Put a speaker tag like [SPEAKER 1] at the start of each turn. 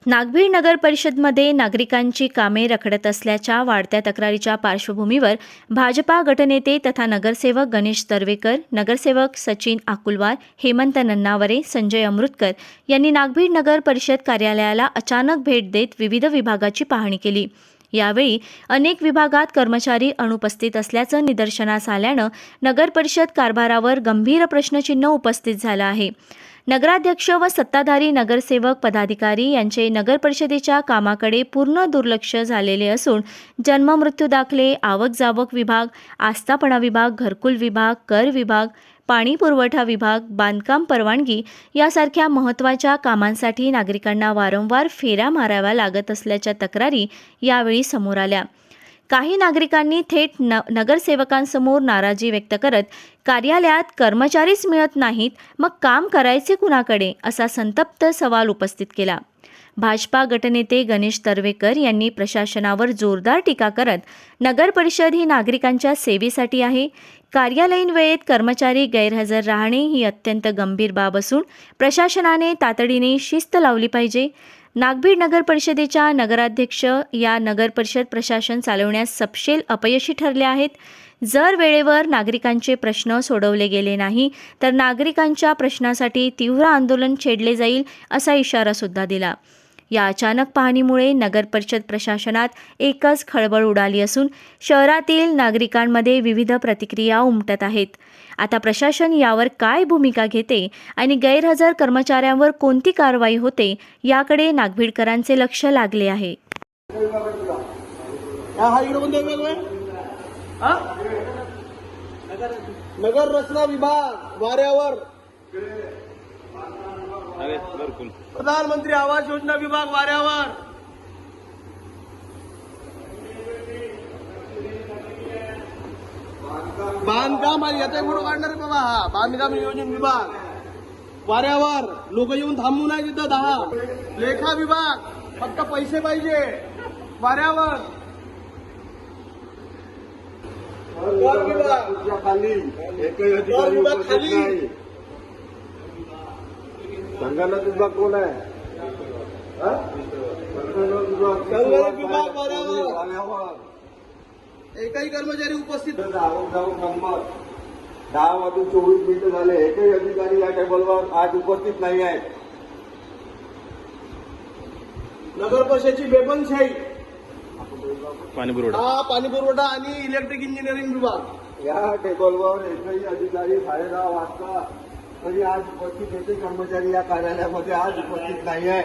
[SPEAKER 1] नागभीड नगर परिषदमध्ये नागरिकांची कामे रखडत असल्याच्या वाढत्या तक्रारीच्या पार्श्वभूमीवर भाजपा गटनेते तथा नगरसेवक गणेश तर्वेकर, नगरसेवक सचिन आकुलवार, हेमंत नन्नावरे, संजय अमृतकर यांनी नागभीड नगर परिषद कार्यालयाला अचानक भेट देत विविध विभागाची पाहणी केली। यावेळी अनेक विभागात कर्मचारी अनुपस्थित असल्याचं निदर्शनास आल्यानं नगर परिषद कारभारावर गंभीर प्रश्नचिन्ह उपस्थित झालं आहे। नगराध्यक्ष व सत्ताधारी नगरसेवक पदाधिकारी यांचे नगर परिषदेच्या कामाकडे पूर्ण दुर्लक्ष झालेले असून जन्म मृत्यू दाखले, आवक जावक विभाग, आस्थापना विभाग, घरकुल विभाग, कर विभाग, पाणी पुरवठा विभाग, बांधकाम परवानगी यासारख्या महत्त्वाच्या कामांसाठी नागरिकांना वारंवार फेऱ्या माराव्या लागत असल्याच्या तक्रारी यावेळी समोर आल्या। काही नागरिकांनी थेट नगरसेवकांसमोर नाराजी व्यक्त करत कार्यालयात कर्मचारीच मिळत नाहीत, मग काम करायचे कुणाकडे असा संतप्त सवाल उपस्थित केला। भाजपा गटनेते गणेश तर्वेकर यांनी प्रशासनावर जोरदार टीका करत नगर परिषद ही नागरिकांच्या सेवेसाठी आहे, कार्यालयीन वेळेत कर्मचारी गैरहजर राहणे ही अत्यंत गंभीर बाब असून प्रशासनाने तातडीने शिस्त लावली पाहिजे। नागभीड नगर परिषदेच्या नगराध्यक्ष या नगर परिषद प्रशासन चालवण्यास सपशेल अपयशी ठरले आहेत। जर वेळेवर नागरिकांचे प्रश्न सोडवले गेले नाही तर नागरिकांच्या प्रश्नासाठी तीव्र आंदोलन छेडले जाईल असा इशारा सुद्धा दिला। या अचानक पाहणीमुळे नगर परिषद प्रशासनात एकच खळबळ उडाली असून शहरातील नागरिकांमध्ये विविध प्रतिक्रिया उमटत आहेत। आता प्रशासन यावर काय भूमिका घेते आणि गैरहजर कर्मचाऱ्यांवर कोणती कारवाई होते याकडे नागभीडकरांचे लक्ष लागले आहे।
[SPEAKER 2] नगर रचना विभाग वाऱ्यावर, प्रधानमंत्री आवास योजना विभाग वाऱ्यावर, बांधकाम आणि याचा फोटो काढणार बाबा, हा बांधकाम नियोजन विभाग वाऱ्यावर, लोक येऊन थांबू नाही तिथं 10। लेखा विभाग फक्त पैसे पाहिजे वाऱ्यावर, कर विभाग खाली, एकही अधिकारी उपस्थित नाही। संघालक विभाग कोण आहे? संघालक विभाग वाऱ्यावर, एकही कर्मचारी उपस्थित नंबर 10 वाजून 24 मिनिटं झाले, एकही अधिकारी या टेबलवर आज उपस्थित नाही आहे। नगर परिषदेची बेबंदशाही, पाणी पुरवठा आणि इलेक्ट्रिक इंजिनिअरिंग विभाग या टेबलवर एकही अधिकारी 10:30 वाजता तरी आज उपस्थित होते, कर्मचारी या कार्यालयामध्ये आज उपस्थित नाही आहे।